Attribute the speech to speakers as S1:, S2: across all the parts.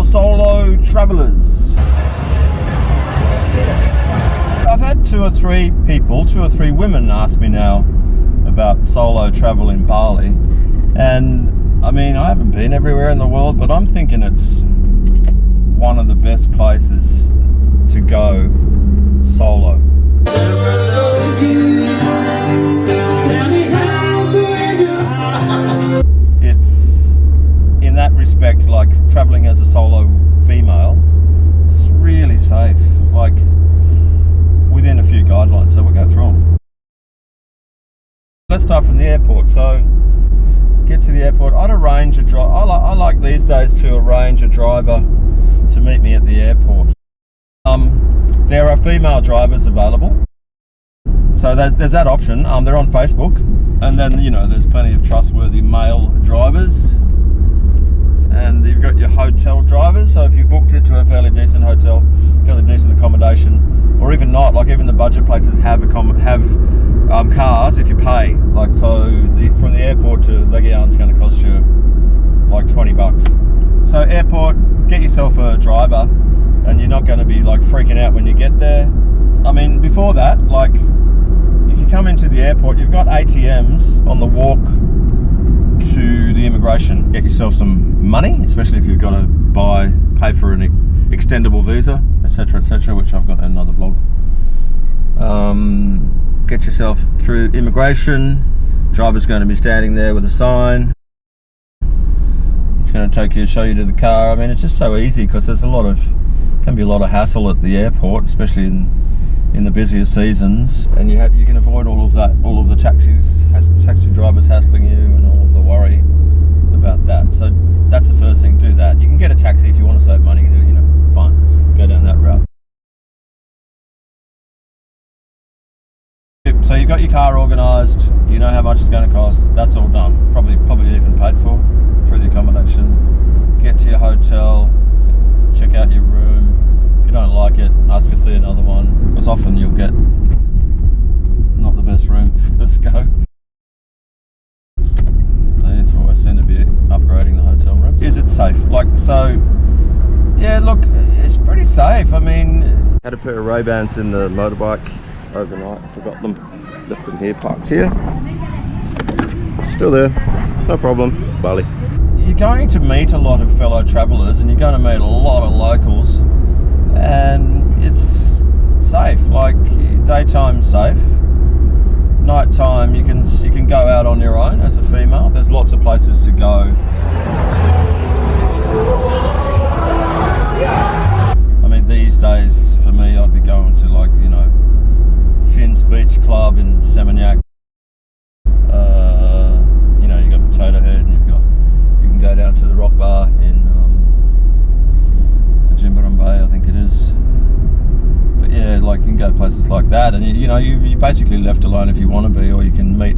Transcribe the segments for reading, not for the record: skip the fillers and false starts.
S1: for solo travellers. I've had two or three women ask me now about solo travel in Bali, and I mean, I haven't been everywhere in the world, but I'm thinking it's one of the best places to go solo. It's, in that respect, like travelling as a solo female, it's really safe, like within a few guidelines, so we'll go through them. Let's start from the airport. So get to the airport. I'd arrange a driver. I like these days to arrange a driver to meet me at the airport. There are female drivers available, so there's that option. They're on Facebook, and then there's plenty of trustworthy male drivers, and you've got your hotel drivers. So if you've booked it to a fairly decent hotel, fairly decent accommodation, or even not, like even the budget places have cars if you pay. Like from the airport to Legian's going to cost you like $20. So airport, get yourself a driver, and you're not going to be like freaking out when you get there. I mean, before that, like if you come into the airport, you've got ATMs on the walk to the immigration. Get yourself some money, especially if you've got to pay for an extendable visa, etc., which I've got in another vlog. Get yourself through immigration. Driver's going to be standing there with a sign. It's going to show you to the car. I mean, it's just so easy because there's can be a lot of hassle at the airport, especially in the busier seasons, and you can avoid all of the taxi drivers hassling you and all of the worry about that. So that's the first thing. Do that. You can get a taxi if you want to save money. Fine, go down that route. So you've got your car organised. You know how much it's going to cost. That's all done. Probably even paid for through the accommodation. Get to your hotel. Check out your room. If you don't like it, ask to see another one, because often you'll get not the best room first go. That's why I seem to be upgrading the hotel room. Is it safe? Yeah, look, it's pretty safe. I mean, had a pair of Ray-Bans in the motorbike overnight. Forgot them. Left them here, parked here. Still there. No problem. Bali. You're going to meet a lot of fellow travellers, and you're going to meet a lot of locals, and it's safe. Like daytime safe, nighttime you can go out on your own as a female. There's lots of places to go. I mean, these days for me, I'd be going to Finn's Beach Club in Seminyak. You got Potato Head, and you can go down to the Rock Bar in Jimbaran Bay, I think it is. But yeah, you can go to places like that, and you're basically left alone if you want to be, or you can meet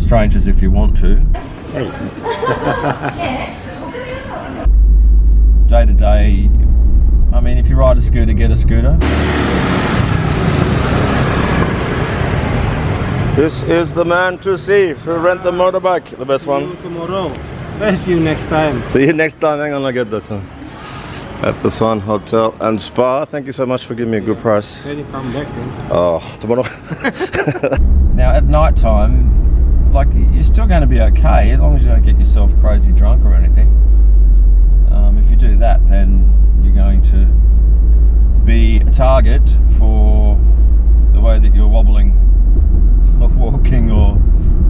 S1: strangers if you want to. Hey. Day to day, I mean, if you ride a scooter, get a scooter. This is the man to see. To rent the motorbike, the best one.
S2: Tomorrow. I'll see you next time.
S1: See you next time. Hang on, I get that one. At the Sun Hotel and Spa. Thank you so much for giving me a good price.
S2: When you come back then?
S1: Oh, tomorrow. Now at night time, you're still going to be okay as long as you don't get yourself crazy drunk or anything. If you do that, then you're going to be a target for the way that you're wobbling or walking, or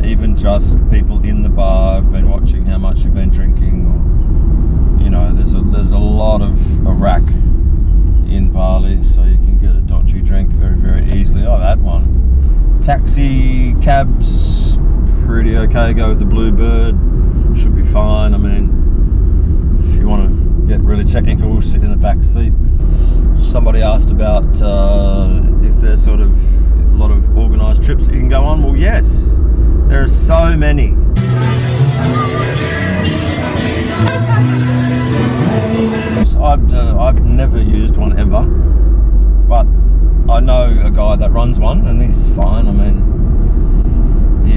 S1: even just people in the bar have been watching how much you've been drinking, or there's a lot of Iraq in Bali, so you can get a dodgy drink very, very easily. I've had one. Taxi cabs, pretty okay. Go with the Bluebird, should be fine. I mean, if you want to get really technical, sit in the back seat. Somebody asked about if there's sort of a lot of organised trips that you can go on. Well, yes, there are so many. I've never used one ever, but I know a guy that runs one, and he's fine. I mean, he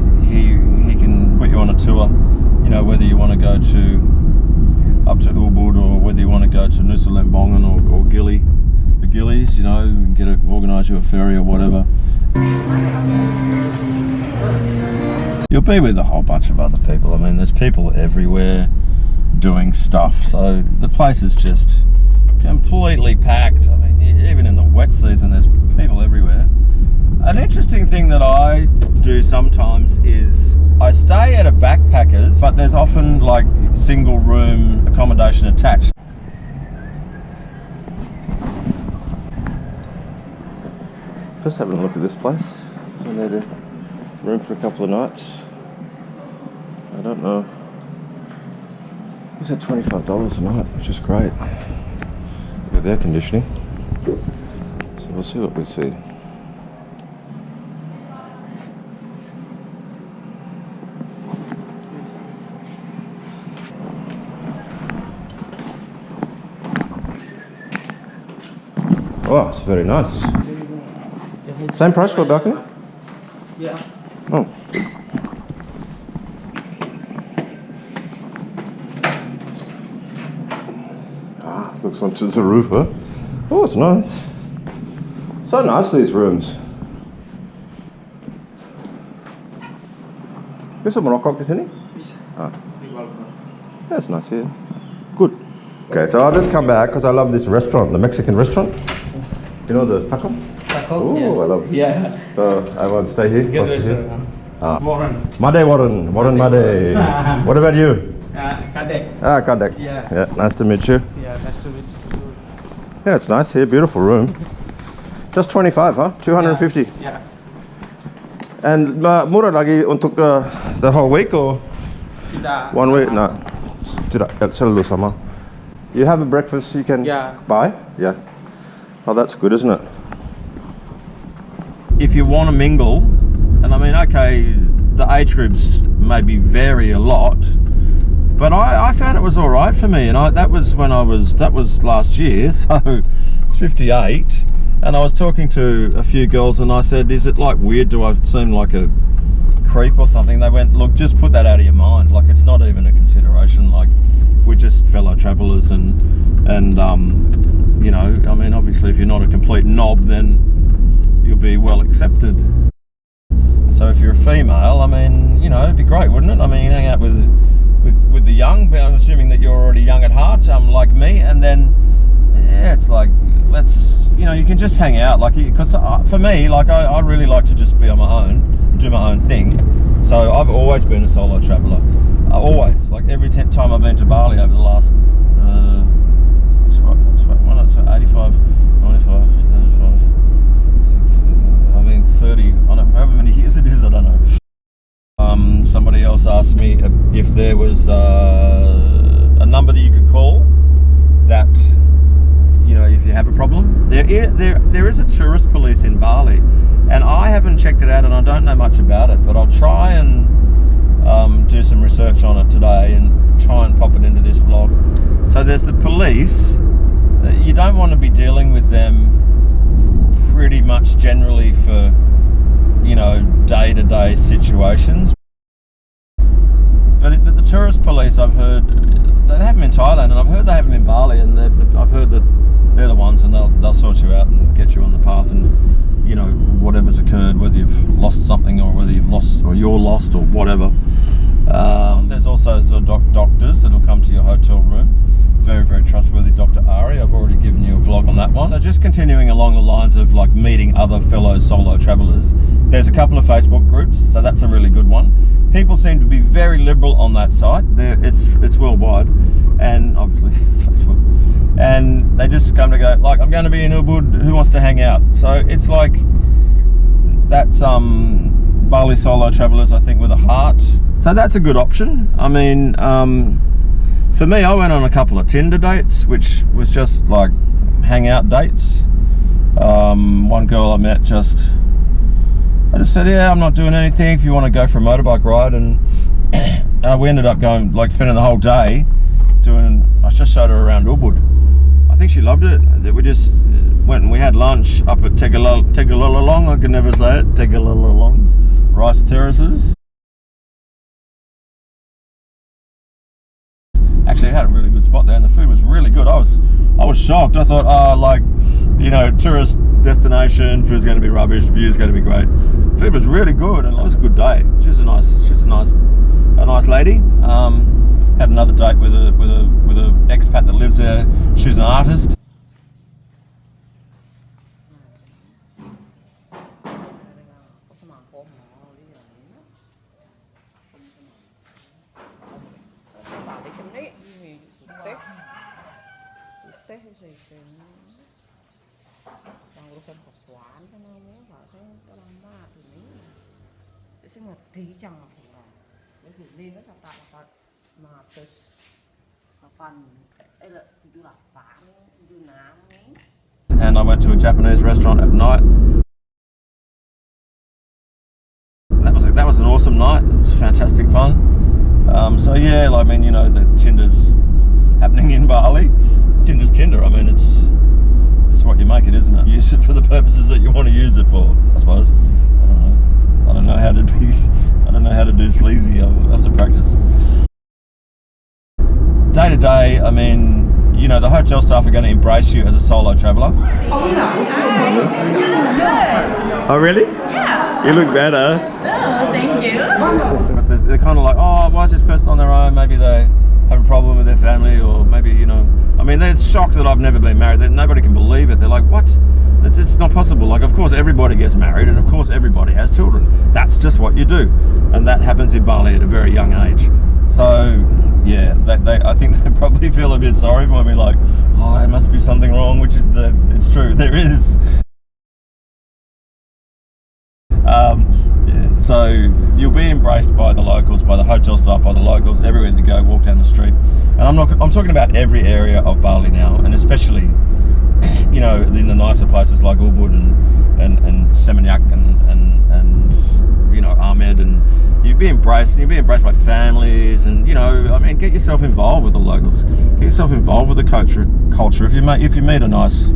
S1: can put you on a tour. Whether you want to go to up to Ubud, or whether you want to go to Nusa Lembongan or Gili, the Gillies, you know, and organise you a ferry or whatever. You'll be with a whole bunch of other people. I mean, there's people everywhere doing stuff, so the place is just completely packed. I mean, even in the wet season, there's people everywhere. An interesting thing that I do sometimes is I stay at a backpackers, but there's often like single room accommodation attached. Just having a look at this place. I need a room for a couple of nights. I don't know. It's at $25 a night, which is great. With air conditioning. So we'll see what we see. Oh, it's very nice. Same price for a balcony?
S2: Yeah.
S1: Oh. Ah, looks onto the roof, huh? Oh, it's nice. So nice, these rooms. Bisa merokok di sini? Ah. That's nice here. Good. Okay, so I'll just come back because I love this restaurant, the Mexican restaurant. You know the taco? Oh, yeah. I love it. Yeah. So I want to stay here.
S2: Warren.
S1: Warren Made. What about you?
S2: Kadek.
S1: Ah, Kadek.
S2: Yeah.
S1: Nice to meet you.
S2: Yeah, nice to meet you.
S1: Yeah, it's nice here. Beautiful room. Just 25, huh? 250.
S2: Yeah.
S1: And murah lagi untuk the whole week or
S2: Tidak.
S1: 1 week? No. Tidak. Selalu sama. You have a breakfast you can buy? Yeah. Oh, that's good, isn't it? If you want to mingle, and I mean, okay, the age groups maybe vary a lot, but I found it was all right for me, and that was last year, so it's 58, and I was talking to a few girls, and I said, is it like weird? Do I seem like a creep or something? They went, look, just put that out of your mind. Like, it's not even a consideration. Like, we're just fellow travellers, and you know, I mean, obviously if you're not a complete knob, then you'll be well accepted. So if you're a female, I mean, you know, it'd be great, wouldn't it? I mean, you hang out with the young, but I'm assuming that you're already young at heart, like me, and then, yeah, it's like, let's, you know, you can just hang out, like, because for me, like, I really like to just be on my own, do my own thing. So I've always been a solo traveller, always, like every time I've been to Bali over the last 85, 95, 35, I mean 30, I don't know, however many years it is, I don't know. Somebody else asked me if there was a number that you could call that, you know, if you have a problem. There is a tourist police in Bali, and I haven't checked it out and I don't know much about it, but I'll try and do some research on it today and try and pop it into this vlog. So there's the police. You don't want to be dealing with them pretty much generally for, you know, day-to-day situations. But the tourist police, I've heard, they have them in Thailand, and I've heard they have them in Bali, and I've heard that they're the ones, and they'll sort you out and get you on the path, and, you know, whatever's occurred, whether you've lost something or whether you've lost or you're lost or whatever. There's also sort of doctors that'll come to your hotel room. Very, very trustworthy Dr. Ari. I've already given you a vlog on that one. So just continuing along the lines of like meeting other fellow solo travellers, there's a couple of Facebook groups, so that's a really good one. People seem to be very liberal on that site. It's worldwide, and obviously it's Facebook. And they just come to go, like, I'm going to be in Ubud, who wants to hang out? So it's like, that's Bali solo travellers, I think, with a heart. So that's a good option. I mean, for me, I went on a couple of Tinder dates, which was just like hangout dates. One girl I met I just said, yeah, I'm not doing anything, if you want to go for a motorbike ride, and we ended up going, like, spending the whole day I just showed her around Ubud. I think she loved it. We just went and we had lunch up at Tegalalong, I can never say it, Tegalalong, Rice Terraces. actually had a really good spot there, and the food was really good. I was shocked. I thought, oh, like, you know, tourist destination, food's going to be rubbish, view's going to be great. Food was really good, and it was a good day. She was a nice lady. Had another date with a expat that lives there. She's an artist. And I went to a Japanese restaurant at night. That was an awesome night. It was fantastic fun. So yeah, I mean, you know, the Tinder's happening in Bali. Tinder's Tinder. I mean, it's what you make it, isn't it? Use it for the purposes that you want to use it for, I suppose. I don't know how to do sleazy. I'll have to practice. Day to day, I mean, you know, the hotel staff are going to embrace you as a solo traveller.
S3: You look good.
S1: Oh, really?
S3: Yeah.
S1: You look better.
S3: Oh, thank you.
S1: But they're kind of like, oh, why is this person on their own? Maybe they have a problem with their family, or maybe, you know, I mean, they're shocked that I've never been married. Nobody can believe it. They're like, what? It's not possible. Like, of course, everybody gets married, and of course, everybody has children. That's just what you do. And that happens in Bali at a very young age. So, yeah, I think they probably feel a bit sorry for me, like, oh, there must be something wrong, which is it's true, there is. Yeah, so you'll be embraced by the locals, by the hotel staff, by the locals, everywhere you go, walk down the street. And I'm talking about every area of Bali now, and especially, you know, in the nicer places like Ubud and Seminyak and you know, Ahmed, and you'll be embraced by families, and, you know, I mean, get yourself involved with the locals, get yourself involved with the culture. If you meet a nice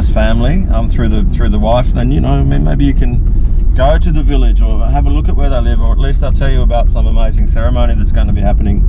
S1: family through the wife, then, you know, I mean, maybe you can go to the village or have a look at where they live, or at least they'll tell you about some amazing ceremony that's going to be happening.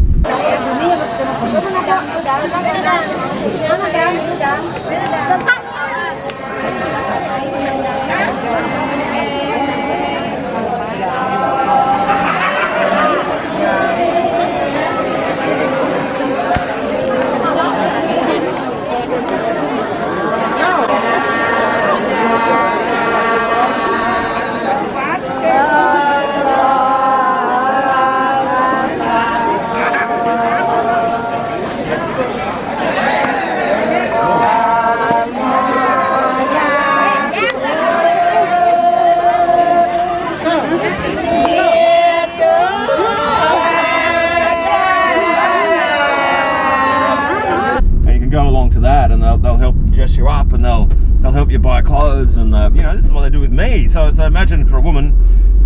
S1: They'll help dress you up, and they'll help you buy clothes, and you know, this is what they do with me. So imagine for a woman,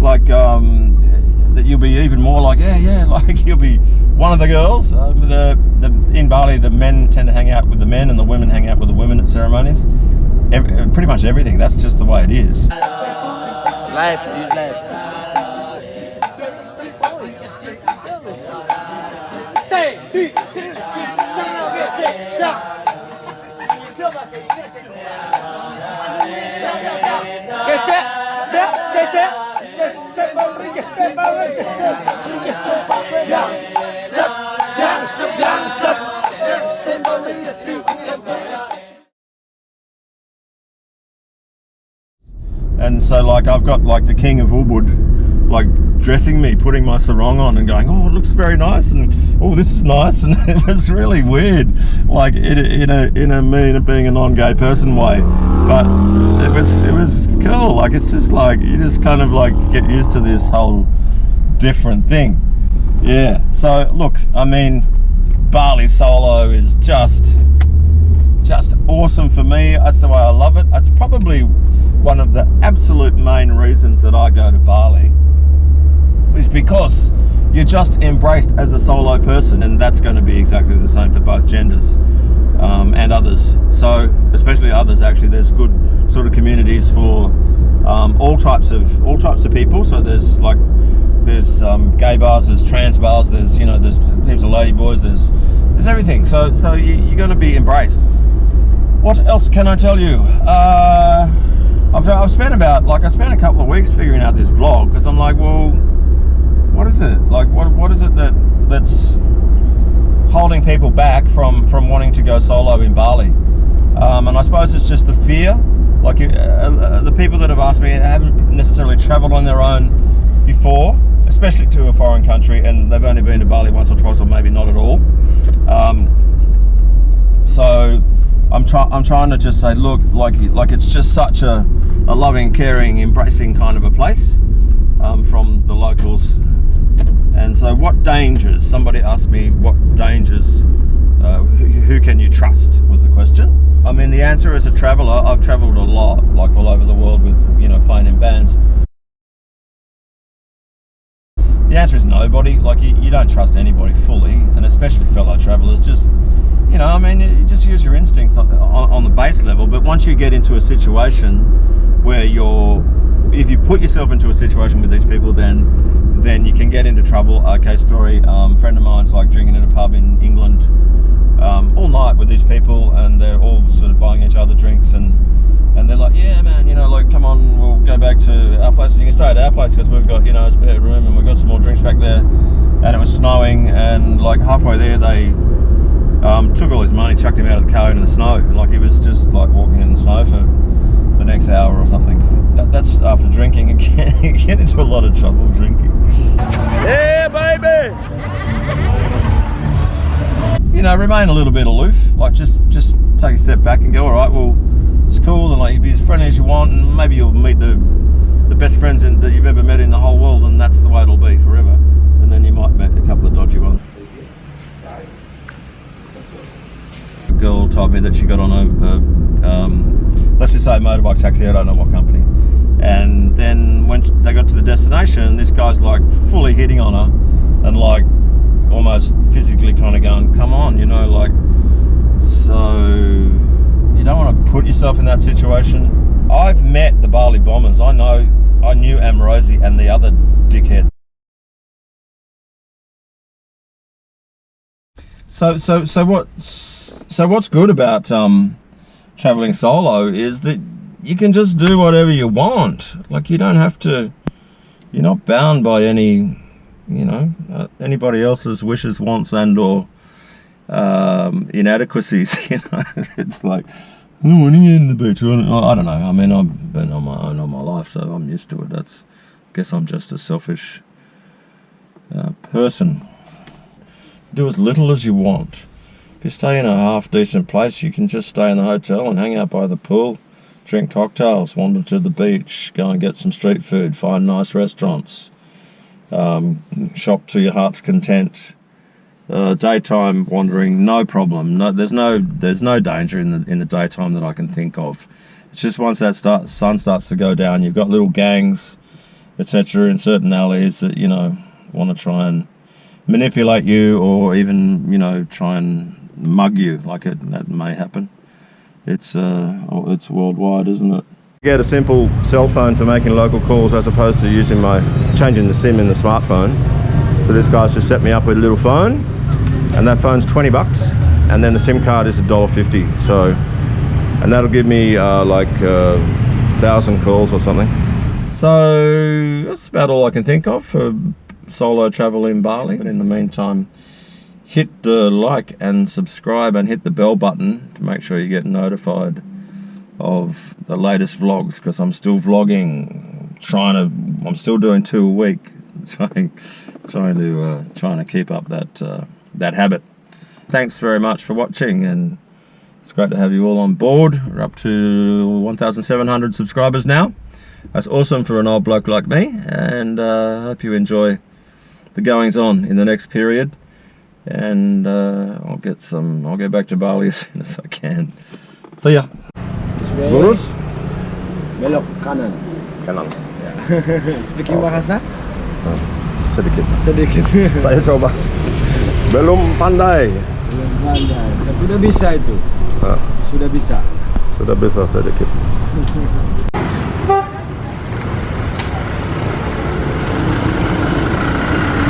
S1: like, that you'll be even more like, yeah, like you'll be one of the girls. In Bali, the men tend to hang out with the men, and the women hang out with the women at ceremonies. Pretty much everything. That's just the way it is.
S4: Life is life.
S1: And so, like, I've got like the king of Ubud, like, dressing me, putting my sarong on, and going, oh, it looks very nice, and oh, this is nice, and it was really weird, like in a me being a non-gay person way, but it was cool. Like, it's just like you just kind of like get used to this whole different thing. Yeah. So look, I mean, Bali solo is just awesome for me. That's the way I love it. It's probably one of the absolute main reasons that I go to Bali, is because you're just embraced as a solo person, and that's going to be exactly the same for both genders and others. So especially others, actually, there's good sort of communities for all types of people. So there's there's gay bars, there's trans bars, there's there's heaps of lady boys, there's everything. So you're going to be embraced. What else can I tell you? I've spent I spent a couple of weeks figuring out this vlog, because I'm like, well, what is it? Like, what is it that's holding people back from wanting to go solo in Bali? And I suppose it's just the fear. Like the people that have asked me haven't necessarily travelled on their own before, especially to a foreign country, and they've only been to Bali once or twice, or maybe not at all. So I'm trying to just say, look, like it's just such a loving, caring, embracing kind of a place from the locals. And so, what dangers? Somebody asked me, what dangers? Who can you trust? Was the question. I mean, the answer as a traveller, I've travelled a lot, like all over the world with playing in bands. The answer is nobody. Like you don't trust anybody fully, and especially fellow travellers. Just I mean, you just use your instincts on the base level. But once you get into a situation where if you put yourself into a situation with these people, then you can get into trouble. Okay, story. Friend of mine's like drinking in a pub in England all night with these people, and they're all sort of buying each other drinks, and they're like, yeah, man, like, come on, we'll go back to our place, and you can stay at our place because we've got a spare room, and we've got some more drinks back there. And it was snowing, and like halfway there, they took all his money, chucked him out of the car into the snow, and like he was just like walking in the snow for the next hour or something. That's after drinking again. You get into a lot of trouble drinking. Yeah, baby. Remain a little bit aloof. Like just take a step back and go, all right, well, it's cool, and like you be as friendly as you want, and maybe you'll meet the best friends that you've ever met in the whole world, and that's the way it'll be forever. And then you might meet a couple of dodgy ones. A girl told me that she got on a let's just say a motorbike taxi, I don't know what company, and then when they got to the destination, this guy's like fully hitting on her, and like almost physically kind of going, come on, like, so you don't want to put yourself in that situation. I've met the Bali bombers. I knew Amorosi and the other dickhead. So what's good about traveling solo is that you can just do whatever you want. Like, you don't have to, you're not bound by any anybody else's wishes, wants, and or inadequacies. It's like, I don't want to get in the beach. I don't know. I mean, I've been on my own all my life, so I'm used to it. I guess I'm just a selfish person. Do as little as you want. If you stay in a half decent place, you can just stay in the hotel and hang out by the pool, drink cocktails, wander to the beach, go and get some street food, find nice restaurants. Shop to your heart's content. Daytime wandering, no problem. No, there's no danger in the daytime that I can think of. It's just once that sun starts to go down, you've got little gangs, etc., in certain alleys that want to try and manipulate you, or even try and mug you. Like that may happen. It's worldwide, isn't it? Get a simple cell phone for making local calls as opposed to changing the SIM in the smartphone. So this guy's just set me up with a little phone, and that phone's $20, and then the SIM card is $1.50. So, and that'll give me like 1,000 calls or something. So that's about all I can think of for solo travel in Bali. But in the meantime, hit the like and subscribe and hit the bell button to make sure you get notified of the latest vlogs, because I'm still vlogging. I'm still doing 2 a week, trying to keep up that habit. Thanks very much for watching, and it's great to have you all on board. We're up to 1,700 subscribers now. That's awesome for an old bloke like me, and I hope you enjoy the goings on in the next period. And I'll get back to Bali as soon as I can. See ya. Lurus?
S4: Belok kanan.
S1: Kanan.
S4: Speaking bahasa?
S1: Sedikit.
S4: Sedikit.
S1: Saya coba. Belum pandai.
S4: Belum pandai. Sudah bisa itu. Sudah bisa.
S1: Sudah bisa sedikit.